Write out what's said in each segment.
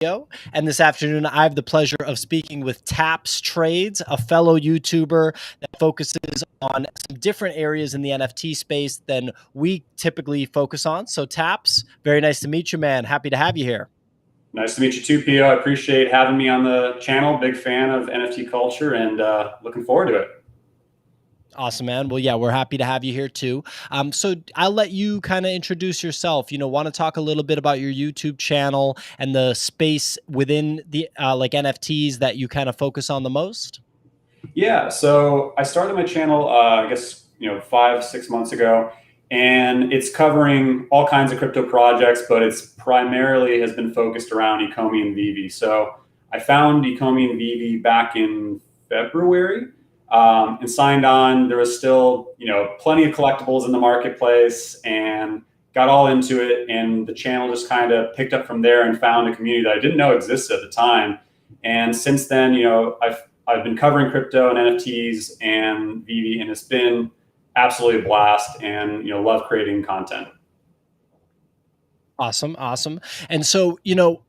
And this afternoon, I have the pleasure of speaking with TapsTrades, a fellow YouTuber that focuses on some different areas in the NFT space than we typically focus on. So Taps, very nice to meet you, man. Happy to have you here. Nice to meet you too, Pio. I appreciate having me on the channel. Big fan of NFT culture and looking forward to it. Awesome, man. Well, yeah, we're happy to have you here too. So I'll let you kind of introduce yourself. Want to talk a little bit about your YouTube channel and the space within the like NFTs that you kind of focus on the most? Yeah, so I started my channel, I guess, 5, 6 months ago, and it's covering all kinds of crypto projects, but it's primarily has been focused around Ecomi and Veve. So I found Ecomi and Veve back in February and signed on. There was still, plenty of collectibles in the marketplace and got all into it. And the channel just kind of picked up from there and found a community that I didn't know existed at the time. And since then, I've been covering crypto and NFTs and Veve, and it's been absolutely a blast. And love creating content. Awesome, awesome. And so,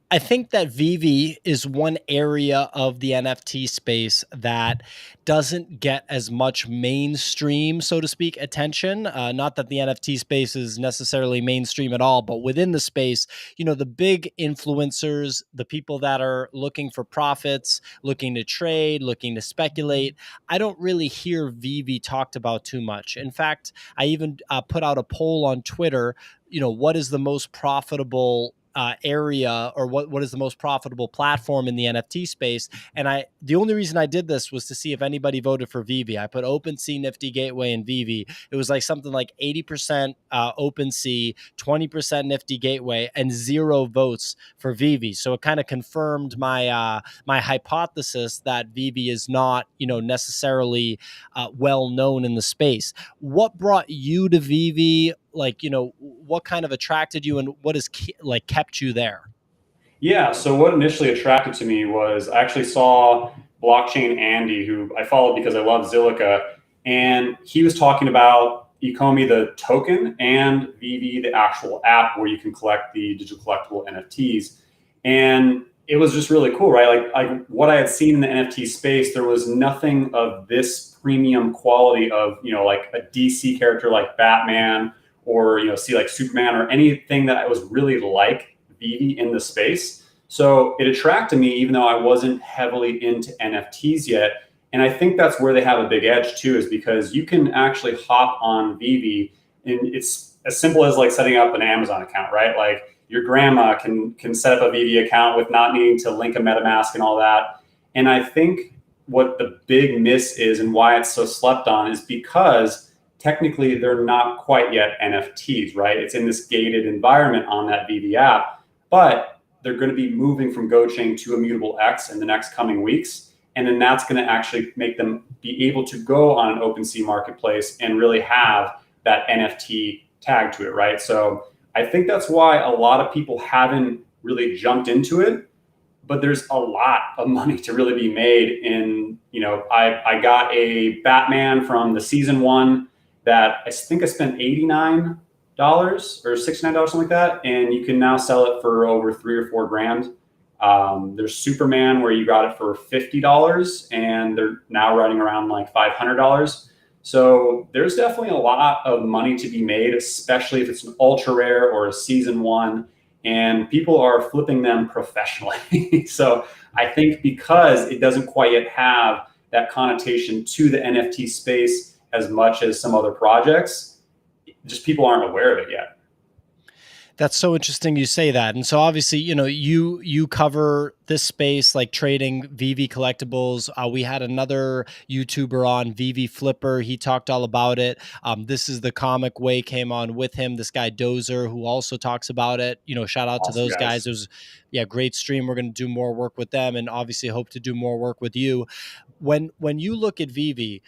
I think that Veve is one area of the NFT space that doesn't get as much mainstream, so to speak, attention. Not that the NFT space is necessarily mainstream at all, but within the space, the big influencers, the people that are looking for profits, looking to trade, looking to speculate, I don't really hear Veve talked about too much. In fact, I even put out a poll on Twitter, what is the most profitable area, or what is the most profitable platform in the NFT space? And the only reason I did this was to see if anybody voted for Veve. I put OpenSea, Nifty Gateway, and Veve. It was like something like 80% OpenSea, 20% Nifty Gateway, and 0 votes for Veve. So it kind of confirmed my my hypothesis that Veve is not, necessarily well known in the space. What brought you to Veve? Like, what kind of attracted you, and what has kept you there? Yeah, so what initially attracted to me was I actually saw Blockchain Andy, who I followed because I love Zilliqa, and he was talking about Ecomi, the token, and Veve, the actual app where you can collect the digital collectible NFTs. And it was just really cool, right? Like what I had seen in the NFT space, there was nothing of this premium quality of, like a DC character like Batman, or, see like Superman, or anything that was really like Veve in the space. So it attracted me, even though I wasn't heavily into NFTs yet. And I think that's where they have a big edge too, is because you can actually hop on Veve, and it's as simple as like setting up an Amazon account, right? Like your grandma can set up a Veve account with not needing to link a MetaMask and all that. And I think what the big miss is, and why it's so slept on, is because technically they're not quite yet NFTs, right? It's in this gated environment on that Veve app, but they're going to be moving from GoChain to Immutable X in the next coming weeks. And then that's going to actually make them be able to go on an OpenSea marketplace and really have that NFT tag to it, right? So I think that's why a lot of people haven't really jumped into it, but there's a lot of money to really be made in, I got a Batman from the season 1 that I think I spent $89 or $69, something like that. And you can now sell it for over 3 or 4 grand. There's Superman where you got it for $50 and they're now running around like $500. So there's definitely a lot of money to be made, especially if it's an ultra rare or a season 1, and people are flipping them professionally. So I think because it doesn't quite yet have that connotation to the NFT space as much as some other projects, just people aren't aware of it yet. That's so interesting you say that. And so obviously, you cover this space, like trading Veve collectibles. We had another YouTuber on, Veve Flipper. He talked all about it. This is the Comic Way came on with him. This guy Dozer, who also talks about it. Shout out to Awesome, those guys. guys. It was, yeah, great stream. We're going to do more work with them, and obviously hope to do more work with you. When you look at Veve,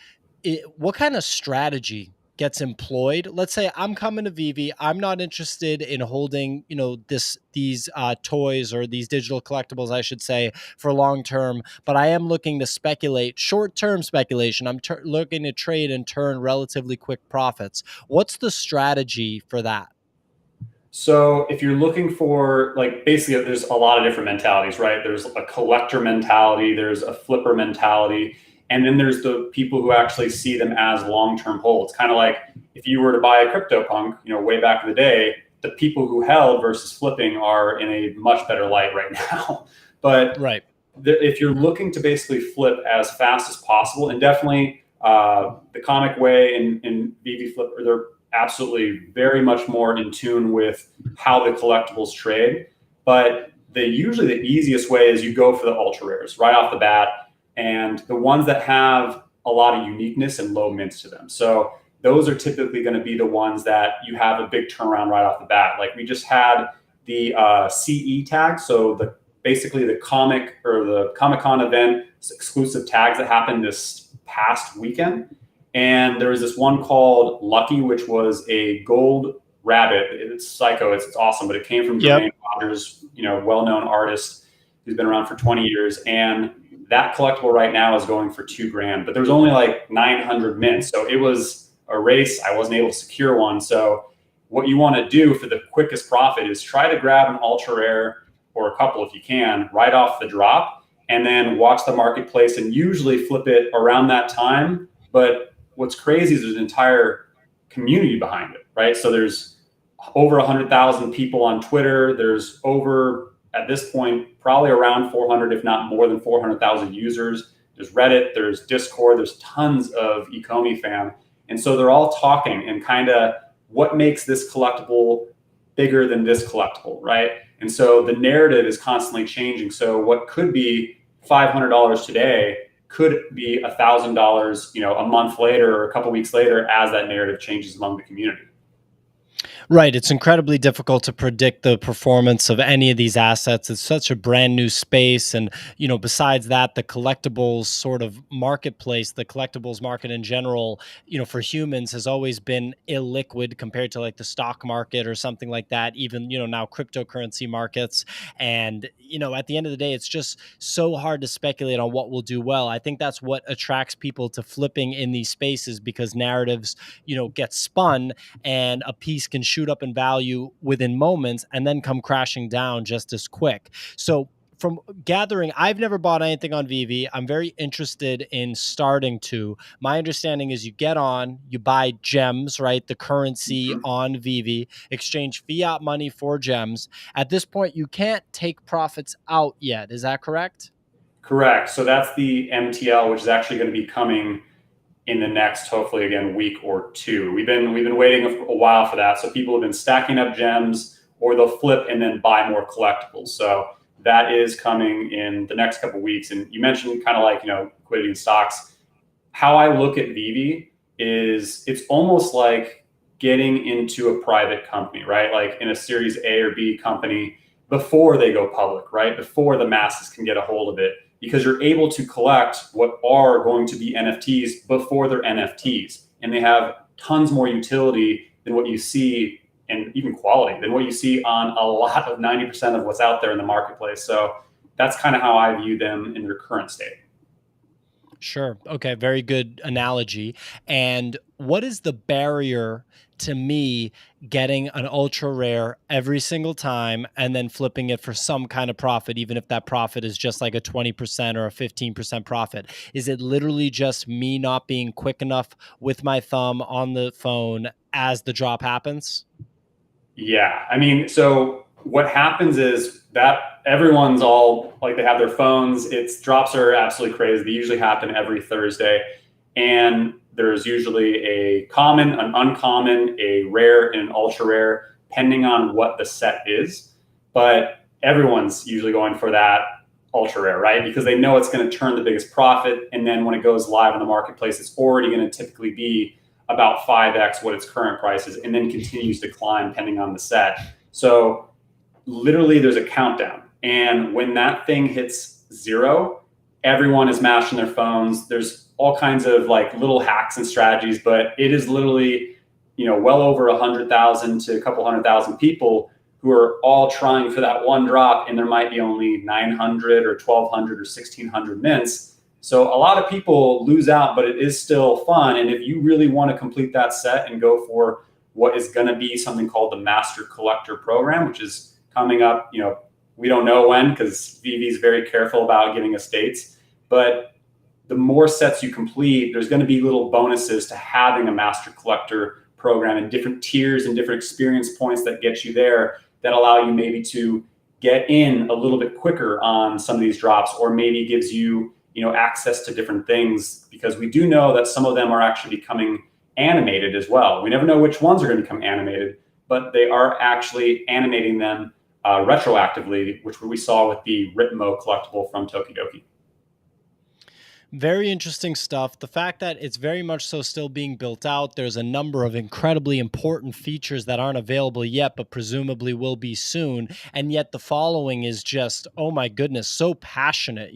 what kind of strategy gets employed? Let's say I'm coming to Veve. I'm not interested in holding, these toys, or these digital collectibles, I should say, for long term, but I am looking to speculate, short term speculation. I'm looking to trade and turn relatively quick profits. What's the strategy for that? So if you're looking for like basically there's a lot of different mentalities, right? There's a collector mentality, there's a flipper mentality, and then there's the people who actually see them as long-term holds. Kind of like if you were to buy a crypto punk, way back in the day, the people who held versus flipping are in a much better light right now. But Right. if you're looking to basically flip as fast as possible, and definitely the comic way and Veve Flipper, they're absolutely very much more in tune with how the collectibles trade. But usually the easiest way is you go for the ultra rares right off the bat, and the ones that have a lot of uniqueness and low mints to them. So those are typically going to be the ones that you have a big turnaround right off the bat. Like we just had the CE tag, so basically the comic or the Comic Con event exclusive tags that happened this past weekend. And there was this one called Lucky, which was a gold rabbit. It's psycho. It's awesome, but it came from Yep. Jermaine Rogers, well-known artist who's been around for 20 years. And that collectible right now is going for $2,000, but there was only like 900 mints. So it was a race. I wasn't able to secure one. So what you want to do for the quickest profit is try to grab an ultra rare or a couple if you can right off the drop, and then watch the marketplace and usually flip it around that time. But what's crazy is there's an entire community behind it, right? So there's over 100,000 people on Twitter. There's over, at this point, probably around 400, if not more than 400,000 users. There's Reddit, there's Discord, there's tons of Ecomi fam. And so they're all talking and kind of what makes this collectible bigger than this collectible, right? And so the narrative is constantly changing. So what could be $500 today could be $1,000, a month later or a couple weeks later as that narrative changes among the community. Right. It's incredibly difficult to predict the performance of any of these assets. It's such a brand new space. And, besides that, the collectibles sort of marketplace, the collectibles market in general, for humans has always been illiquid compared to like the stock market or something like that, even, now cryptocurrency markets. And, at the end of the day, it's just so hard to speculate on what will do well. I think that's what attracts people to flipping in these spaces because narratives, get spun and a piece can shoot up in value within moments and then come crashing down just as quick. So from gathering, I've never bought anything on Veve. I'm very interested in starting to. My understanding is you get on, you buy gems, right? The currency on Veve, exchange fiat money for gems. At this point, you can't take profits out yet. Is that correct? Correct. So that's the MTL, which is actually going to be coming in the next, hopefully again, week or two. We've been waiting a while for that. So people have been stacking up gems, or they'll flip and then buy more collectibles. So that is coming in the next couple of weeks. And you mentioned kind of like liquidity in stocks. How I look at Veve is it's almost like getting into a private company, right? Like in a Series A or B company before they go public, right? Before the masses can get a hold of it, because you're able to collect what are going to be NFTs before they're NFTs. And they have tons more utility than what you see, and even quality than what you see on a lot of 90% of what's out there in the marketplace. So that's kind of how I view them in their current state. Sure. Okay. Very good analogy. And what is the barrier to me getting an ultra rare every single time and then flipping it for some kind of profit, even if that profit is just like a 20% or a 15% profit? Is it literally just me not being quick enough with my thumb on the phone as the drop happens? Yeah. I mean, so what happens is that everyone's all like they have their phones. It's drops are absolutely crazy. They usually happen every Thursday. And there's usually a common, an uncommon, a rare, and an ultra rare, depending on what the set is. But everyone's usually going for that ultra rare, right? Because they know it's going to turn the biggest profit. And then when it goes live in the marketplace, it's already going to typically be about 5x what its current price is, and then continues to climb depending on the set. So literally there's a countdown. And when that thing hits zero, everyone is mashing their phones. There's all kinds of like little hacks and strategies, but it is literally, well over 100,000 to a couple 100,000 people who are all trying for that one drop, and there might be only 900 or 1,200 or 1,600 mints. So a lot of people lose out, but it is still fun. And if you really want to complete that set and go for what is going to be something called the Master Collector Program, which is coming up. We don't know when, because Veve is very careful about giving us dates. But the more sets you complete, there's going to be little bonuses to having a Master Collector program and different tiers and different experience points that get you there, that allow you maybe to get in a little bit quicker on some of these drops, or maybe gives you access to different things, because we do know that some of them are actually becoming animated as well. We never know which ones are going to become animated, but they are actually animating them retroactively, which we saw with the Ritmo collectible from Tokidoki. Very interesting stuff. The fact that it's very much so still being built out. There's a number of incredibly important features that aren't available yet, but presumably will be soon. And yet the following is just, oh my goodness, so passionate,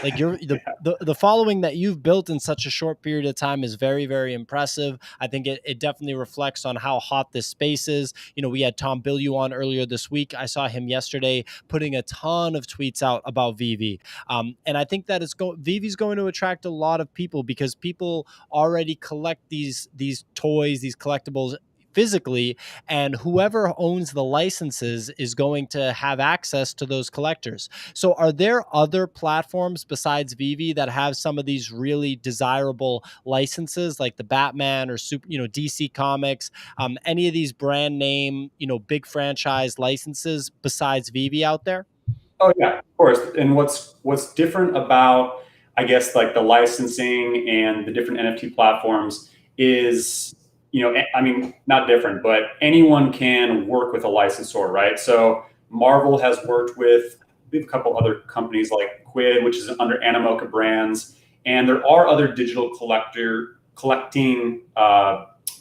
like the following that you've built in such a short period of time is very, very impressive. I think it definitely reflects on how hot this space is. We had Tom Billieu on earlier this week. I saw him yesterday putting a ton of tweets out about Veve. And I think that Veve's going to attract a lot of people, because people already collect these toys, these collectibles physically, and whoever owns the licenses is going to have access to those collectors. So are there other platforms besides Veve that have some of these really desirable licenses, like the Batman or DC Comics, any of these brand name, big franchise licenses besides Veve out there? Oh yeah, of course. And what's different about, I guess, like the licensing and the different NFT platforms is, I mean, not different, but anyone can work with a licensor, right? So Marvel has worked with a couple other companies like Quid, which is under Animoca Brands, and there are other digital collecting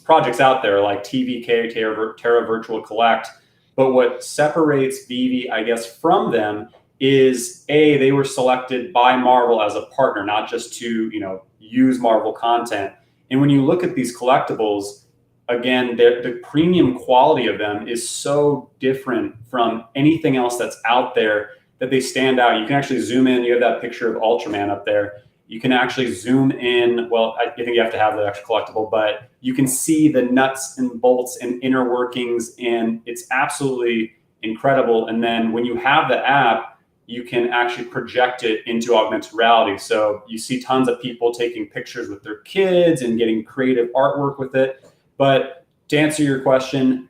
projects out there like TVK, Terra Virtual Collect. But what separates Veve, I guess, from them is they were selected by Marvel as a partner, not just to use Marvel content. And when you look at these collectibles, again, the premium quality of them is so different from anything else that's out there that they stand out. You can actually zoom in. You have that picture of Ultraman up there. You can actually zoom in. Well, I think you have to have the actual collectible, but you can see the nuts and bolts and inner workings, and it's absolutely incredible. And then when you have the app, you can actually project it into augmented reality. So you see tons of people taking pictures with their kids and getting creative artwork with it. But to answer your question,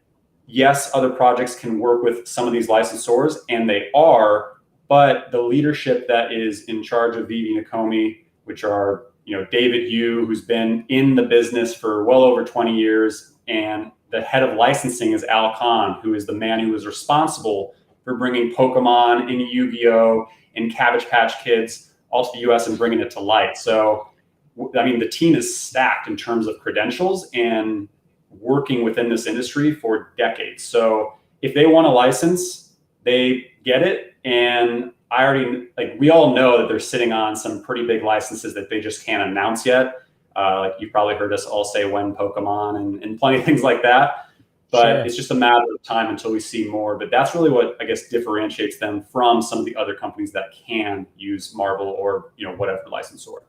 yes, other projects can work with some of these licensors, and they are, but the leadership that is in charge of Veve Ecomi, which are David Yu, who's been in the business for well over 20 years, and the head of licensing is Al Khan, who is the man who is responsible for bringing Pokemon and Yu-Gi-Oh! And Cabbage Patch Kids all to the US and bringing it to light. So, I mean, the team is stacked in terms of credentials and working within this industry for decades. So if they want a license, they get it. And we all know that they're sitting on some pretty big licenses that they just can't announce yet. Like you've probably heard us all say when Pokemon and plenty of things like that. But sure, it's just a matter of time until we see more. But that's really what, I guess, differentiates them from some of the other companies that can use Marvel or whatever licensor.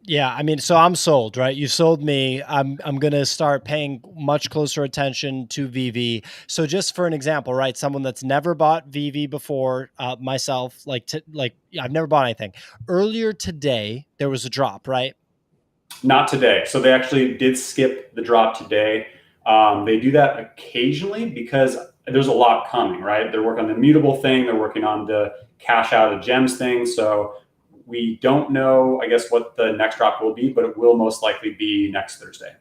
Yeah, I mean, so I'm sold, right? You sold me. I'm going to start paying much closer attention to Veve. So just for an example, right? Someone that's never bought Veve before, myself, I've never bought anything. Earlier today, there was a drop, right? Not today. So they actually did skip the drop today. They do that occasionally because there's a lot coming, right? They're working on the mutable thing. They're working on the cash out of gems thing. So we don't know, I guess, what the next drop will be, but it will most likely be next Thursday.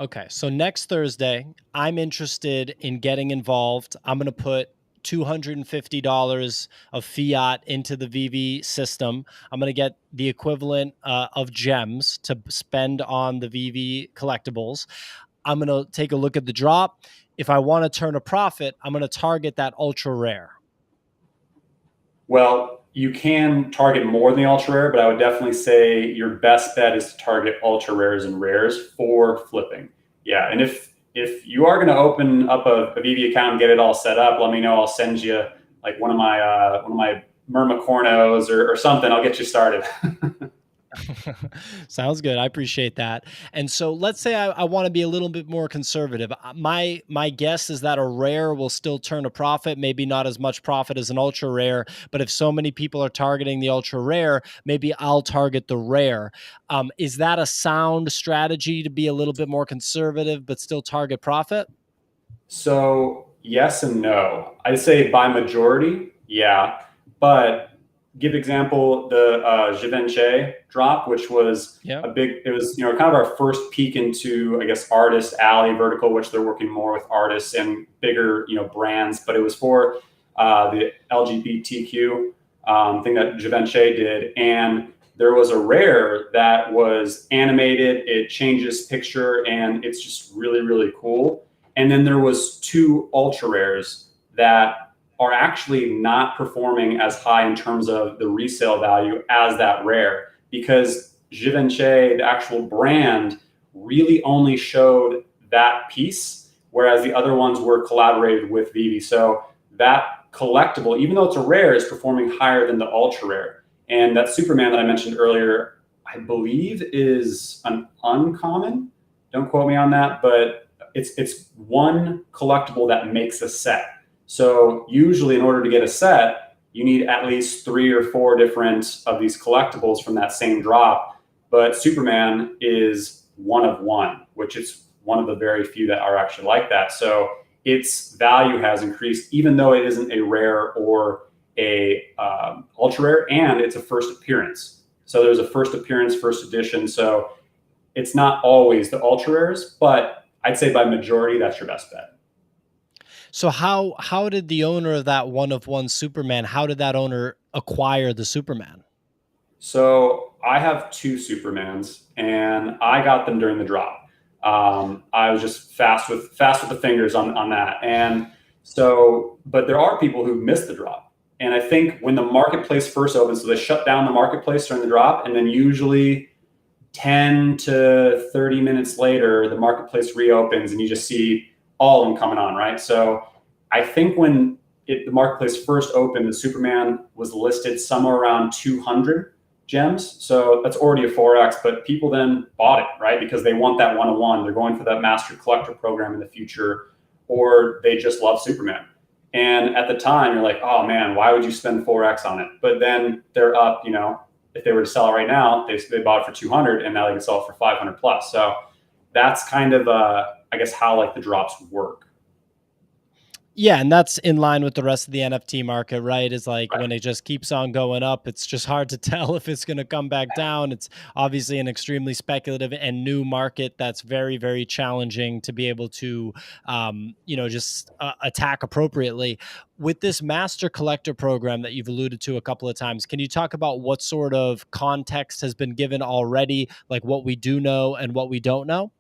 Okay. So next Thursday, I'm interested in getting involved. I'm going to put $250 of fiat into the Veve system. I'm going to get the equivalent of gems to spend on the Veve collectibles. I'm going to take a look at the drop. If I want to turn a profit, I'm going to target that ultra rare. Well, you can target more than the ultra rare, but I would definitely say your best bet is to target ultra rares and rares for flipping. Yeah, and if you are going to open up a Veve account and get it all set up, let me know. I'll send you like one of my Myrmicornos or something. I'll get you started. Sounds good. I appreciate that. And so let's say I want to be a little bit more conservative. My guess is that a rare will still turn a profit, maybe not as much profit as an ultra rare. But if so many people are targeting the ultra rare, maybe I'll target the rare. Is that a sound strategy to be a little bit more conservative but still target profit? So yes and no. I'd say by majority, yeah. But give example the Givenchy drop, which was Yeah. a big. It was kind of our first peek into I guess artist alley vertical, which they're working more with artists and bigger brands. But it was for the LGBTQ thing that Givenchy did, and there was a rare that was animated. It changes picture, and it's just really really cool. And then there was two ultra rares that are actually not performing as high in terms of the resale value as that rare because Givenchy, the actual brand, really only showed that piece, whereas the other ones were collaborated with Veve. So that collectible, even though it's a rare, is performing higher than the ultra rare. And that Superman that I mentioned earlier, I believe is an uncommon. Don't quote me on that, but it's one collectible that makes a set. So usually in order to get a set, you need at least 3 or 4 different of these collectibles from that same drop. But Superman is one of one, which is one of the very few that are actually like that. So its value has increased, even though it isn't a rare or a ultra rare, and it's a first appearance. So there's a first appearance, first edition. So it's not always the ultra rares, but I'd say by majority, that's your best bet. So how did the owner of that one of one Superman, how did that owner acquire the Superman? So I have 2 Supermans, and I got them during the drop. I was just fast with the fingers on that, and so but there are people who missed the drop, and I think when the marketplace first opens, so they shut down the marketplace during the drop, and then usually 10 to 30 minutes later, the marketplace reopens and you just see all of them coming on, right? So I think when the marketplace first opened, the Superman was listed somewhere around 200 gems. So that's already a 4X, but people then bought it, right? Because they want that 101. They're going for that master collector program in the future, or they just love Superman. And at the time, you're like, oh man, why would you spend 4X on it? But then they're up, if they were to sell it right now, they bought it for 200 and now they can sell it for 500 plus. So that's kind of, I guess, how like the drops work. Yeah, and that's in line with the rest of the NFT market, right? Is like Right. when it just keeps on going up, it's just hard to tell if it's going to come back down. It's obviously an extremely speculative and new market that's very, very challenging to be able to, just attack appropriately. With this master collector program that you've alluded to a couple of times, can you talk about what sort of context has been given already, like what we do know and what we don't know?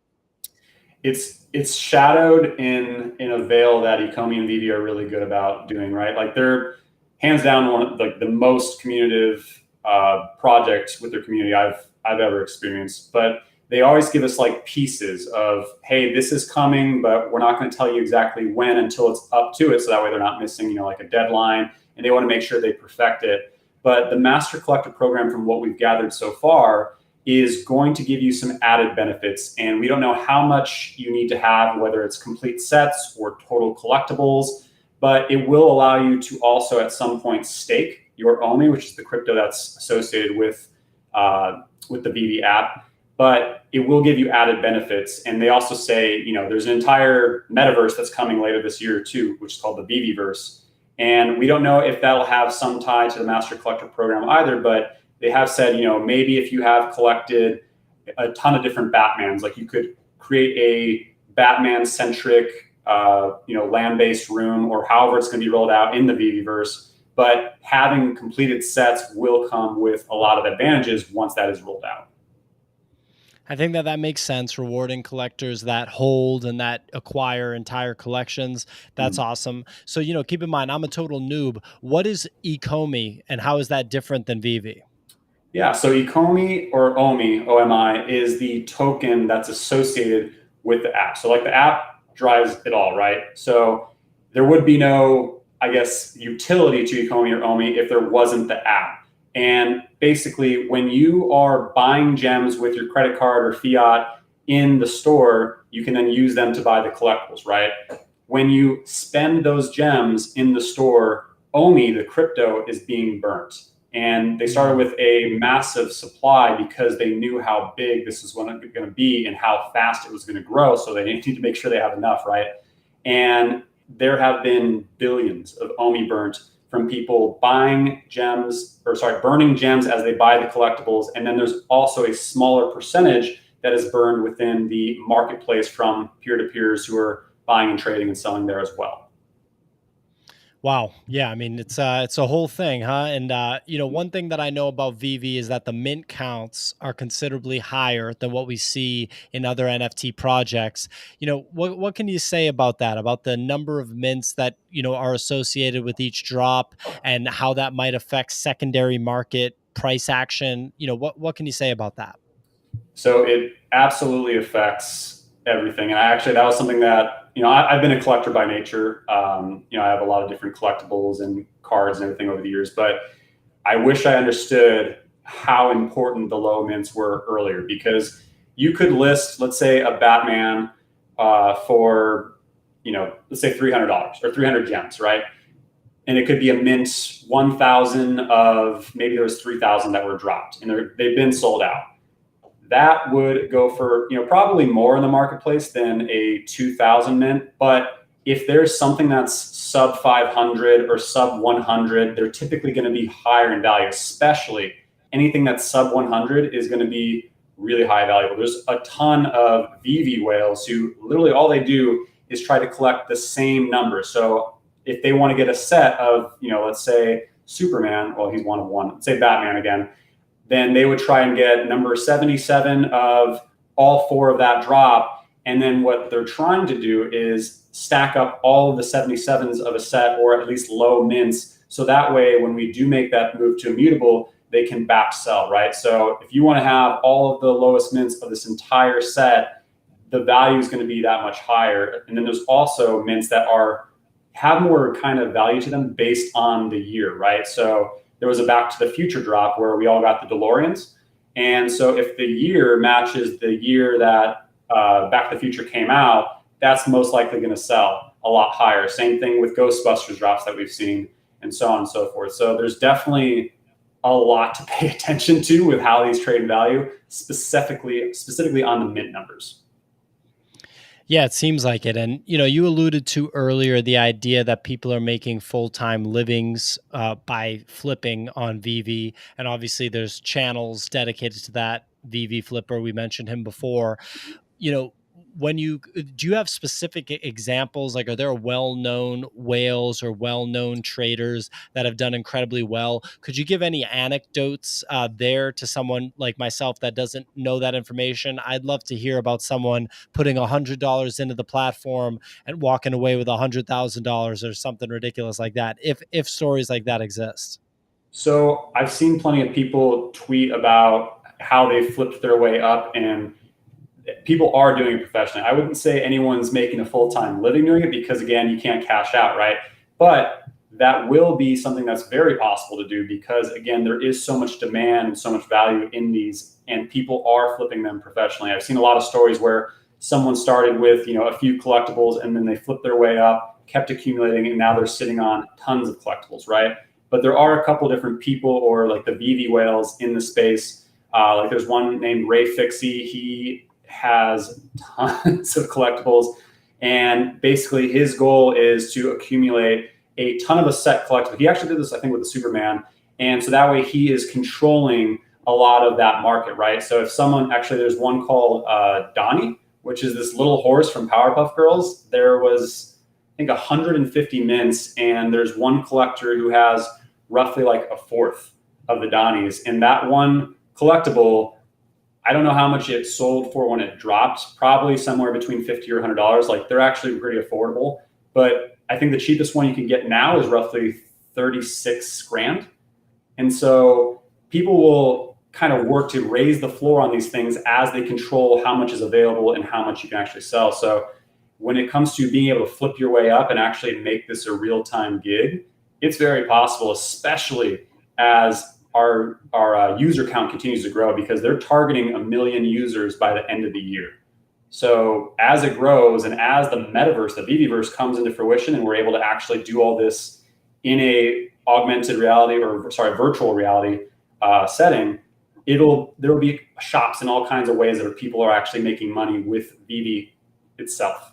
It's shadowed in a veil that Ecomi and Veve are really good about doing, right? Like they're hands down one of like the most communicative project with their community I've ever experienced. But they always give us like pieces of, hey, this is coming, but we're not going to tell you exactly when until it's up to it. So that way they're not missing, like a deadline, and they want to make sure they perfect it. But the Master Collector program, from what we've gathered so far, is going to give you some added benefits. And we don't know how much you need to have, whether it's complete sets or total collectibles, but it will allow you to also at some point stake your OMI, which is the crypto that's associated with the Veve app. But it will give you added benefits. And they also say, there's an entire metaverse that's coming later this year too, which is called the Veveverse. And we don't know if that'll have some tie to the Master Collector program either, but they have said, maybe if you have collected a ton of different Batmans, like you could create a Batman-centric, land-based room, or however it's going to be rolled out in the Veveverse. But having completed sets will come with a lot of advantages once that is rolled out. I think that makes sense. Rewarding collectors that hold and that acquire entire collections. That's Mm. awesome. So, keep in mind, I'm a total noob. What is Ecomi and how is that different than Veve? Yeah, so Ecomi or OMI, OMI, is the token that's associated with the app. So like the app drives it all, right? So there would be no, I guess, utility to Ecomi or OMI if there wasn't the app. And basically, when you are buying gems with your credit card or fiat in the store, you can then use them to buy the collectibles, right? When you spend those gems in the store, only the crypto is being burnt. And they started with a massive supply because they knew how big this was going to be and how fast it was going to grow. So they need to make sure they have enough, right? And there have been billions of OMI burnt from people buying gems, or sorry, burning gems as they buy the collectibles. And then there's also a smaller percentage that is burned within the marketplace from peer-to-peers who are buying and trading and selling there as well. Wow. Yeah. I mean, it's a whole thing, huh? And one thing that I know about Veve is that the mint counts are considerably higher than what we see in other NFT projects. What can you say about that? About the number of mints that are associated with each drop, and how that might affect secondary market price action? What can you say about that? So it absolutely affects everything. And that was something that, I've been a collector by nature. I have a lot of different collectibles and cards and everything over the years, but I wish I understood how important the low mints were earlier, because you could list, let's say, a Batman for, let's say $300 or 300 gems, right? And it could be a mint 1,000 of, maybe there was 3,000 that were dropped and they've been sold out. That would go for, probably more in the marketplace than a 2,000 mint. But if there's something that's sub 500 or sub 100, they're typically going to be higher in value. Especially anything that's sub 100 is going to be really high valuable. There's a ton of Veve whales who literally all they do is try to collect the same number. So if they want to get a set of, let's say Superman, well, he's one of one, let's say Batman again, then they would try and get number 77 of all four of that drop. And then what they're trying to do is stack up all of the 77s of a set, or at least low mints. So that way, when we do make that move to immutable, they can back sell, right? So if you want to have all of the lowest mints of this entire set, the value is going to be that much higher. And then there's also mints that have more kind of value to them based on the year, right? So there was a Back to the Future drop where we all got the DeLoreans. And so if the year matches the year that Back to the Future came out, that's most likely going to sell a lot higher. Same thing with Ghostbusters drops that we've seen, and so on and so forth. So there's definitely a lot to pay attention to with how these trade in value, specifically on the mint numbers. Yeah, it seems like it. And, you alluded to earlier the idea that people are making full-time livings by flipping on Veve. And obviously there's channels dedicated to that. Veve Flipper, we mentioned him before. When do you have specific examples? Like, are there well-known whales or well-known traders that have done incredibly well? Could you give any anecdotes there to someone like myself that doesn't know that information? I'd love to hear about someone putting $100 into the platform and walking away with $100,000 or something ridiculous like that, if stories like that exist. So I've seen plenty of people tweet about how they flipped their way up, and people are doing it professionally. I wouldn't say anyone's making a full-time living doing it, because again, you can't cash out, right? But that will be something that's very possible to do, because again, there is so much demand and so much value in these, and people are flipping them professionally. I've seen a lot of stories where someone started with, a few collectibles, and then they flipped their way up, kept accumulating, and now they're sitting on tons of collectibles, right? But there are a couple different people, or like the Veve whales in the space. Like there's one named Ray Fixie. He has tons of collectibles, and basically his goal is to accumulate a ton of a set collectible. He actually did this, I think, with the Superman, and so that way he is controlling a lot of that market, right? So if someone, actually, there's one called Donnie, which is this little horse from Powerpuff Girls. There was, I think, 150 mints, and there's one collector who has roughly like a fourth of the Donnies, and that one collectible, I don't know how much it sold for when it dropped, probably somewhere between $50 or $100. Like, they're actually pretty affordable. But I think the cheapest one you can get now is roughly 36 grand. And so people will kind of work to raise the floor on these things as they control how much is available and how much you can actually sell. So when it comes to being able to flip your way up and actually make this a real-time gig, it's very possible, especially as our user count continues to grow because they're targeting 1 million users by the end of the year. So as it grows and as the metaverse, the Veveverse comes into fruition and we're able to actually do all this in a augmented reality or sorry, virtual reality setting, there will be shops in all kinds of ways that people are actually making money with Veve itself.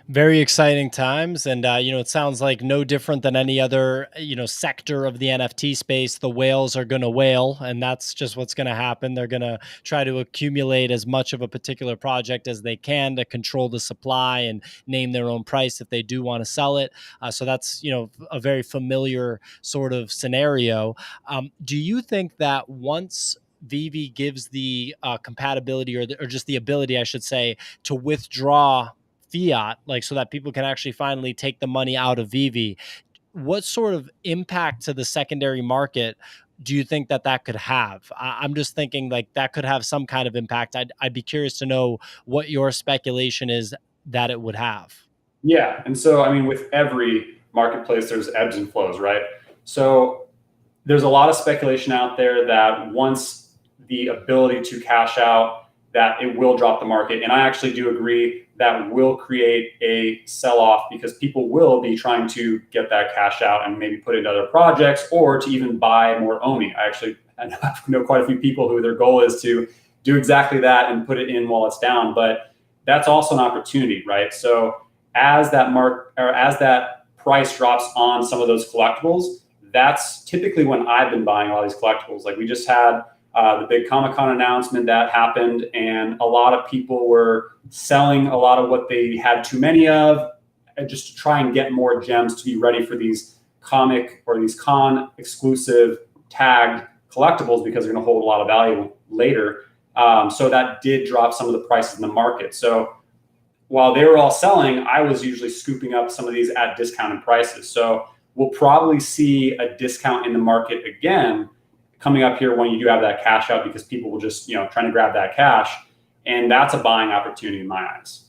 Very exciting times. And, it sounds like no different than any other, sector of the NFT space. The whales are going to whale, and that's just what's going to happen. They're going to try to accumulate as much of a particular project as they can to control the supply and name their own price if they do want to sell it. So that's, a very familiar sort of scenario. Do you think that once Veve gives the compatibility or just the ability, I should say, to withdraw fiat, like so that people can actually finally take the money out of Veve, what sort of impact to the secondary market do you think that could have? I'm just thinking like that could have some kind of impact. I'd be curious to know what your speculation is that it would have. Yeah. And so, I mean, with every marketplace, there's ebbs and flows, right? So there's a lot of speculation out there that once the ability to cash out, that it will drop the market. And I actually do agree that will create a sell-off because people will be trying to get that cash out and maybe put it into other projects or to even buy more OMI. I know quite a few people who their goal is to do exactly that and put it in while it's down, but that's also an opportunity, right? So as that price drops on some of those collectibles, that's typically when I've been buying a lot of these collectibles. Like we just had the big Comic-Con announcement that happened, and a lot of people were selling a lot of what they had too many of, just to try and get more gems to be ready for these comic or these con exclusive tagged collectibles because they're going to hold a lot of value later. So that did drop some of the prices in the market. So while they were all selling, I was usually scooping up some of these at discounted prices. So we'll probably see a discount in the market again coming up here when you do have that cash out because people will just, trying to grab that cash. And that's a buying opportunity in my eyes.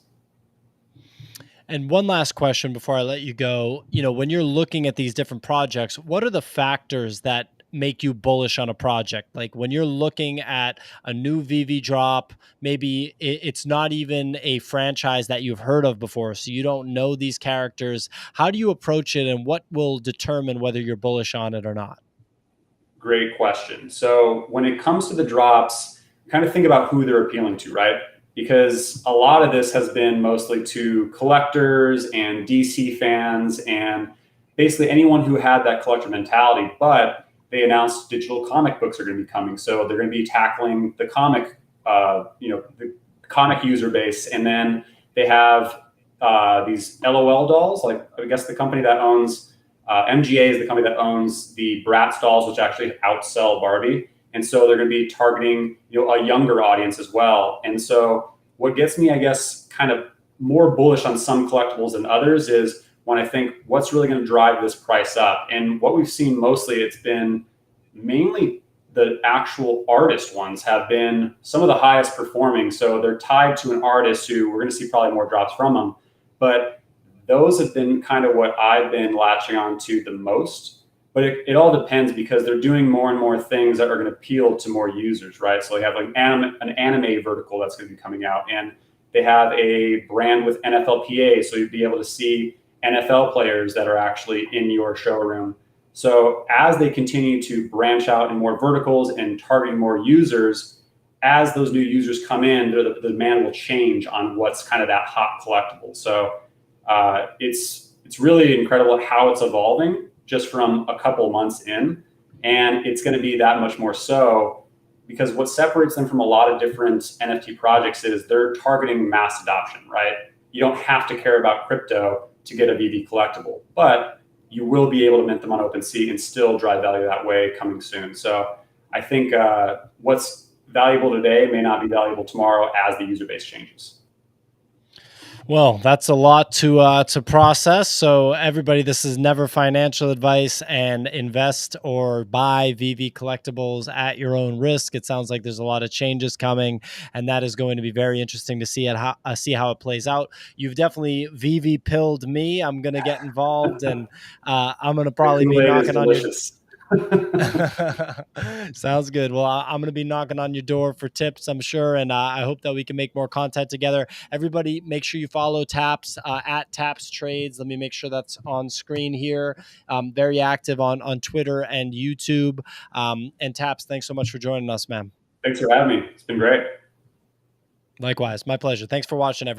And one last question before I let you go. When you're looking at these different projects, what are the factors that make you bullish on a project? Like when you're looking at a new Veve drop, maybe it's not even a franchise that you've heard of before, so you don't know these characters. How do you approach it, and what will determine whether you're bullish on it or not? Great question. So when it comes to the drops, kind of think about who they're appealing to, right? Because a lot of this has been mostly to collectors and DC fans and basically anyone who had that collector mentality. But they announced digital comic books are going to be coming, so they're going to be tackling the comic, the comic user base, and then they have these LOL dolls, like I guess the company that owns. MGA is the company that owns the Bratz dolls, which actually outsell Barbie. And so they're going to be targeting a younger audience as well. And so what gets me, I guess, kind of more bullish on some collectibles than others is when I think what's really going to drive this price up. And what we've seen mostly, it's been mainly the actual artist ones have been some of the highest performing. So they're tied to an artist who we're going to see probably more drops from them. But those have been kind of what I've been latching on to the most. But it all depends because they're doing more and more things that are going to appeal to more users, right? So they have like an anime vertical that's going to be coming out, and they have a brand with NFLPA, so you'd be able to see NFL players that are actually in your showroom. So as they continue to branch out in more verticals and targeting more users, as those new users come in, the demand will change on what's kind of that hot collectible. So it's really incredible how it's evolving just from a couple months in, and it's going to be that much more so because what separates them from a lot of different NFT projects is they're targeting mass adoption, right? You don't have to care about crypto to get a Veve collectible, but you will be able to mint them on OpenSea and still drive value that way coming soon. So I think what's valuable today may not be valuable tomorrow as the user base changes. Well, that's a lot to process. So everybody, this is never financial advice, and invest or buy Veve collectibles at your own risk. It sounds like there's a lot of changes coming, and that is going to be very interesting to see how it plays out. You've definitely Veve pilled me. I'm going to get involved, and I'm going to The probably be Kool-Aid is knocking on your delicious. Sounds good. Well, I'm going to be knocking on your door for tips, I'm sure, and I hope that we can make more content together. Everybody, make sure you follow Taps at TapsTrades. Let me make sure that's on screen here. Very active on Twitter and YouTube. And Taps, thanks so much for joining us, man. Thanks for having me. It's been great. Likewise, my pleasure. Thanks for watching, everyone.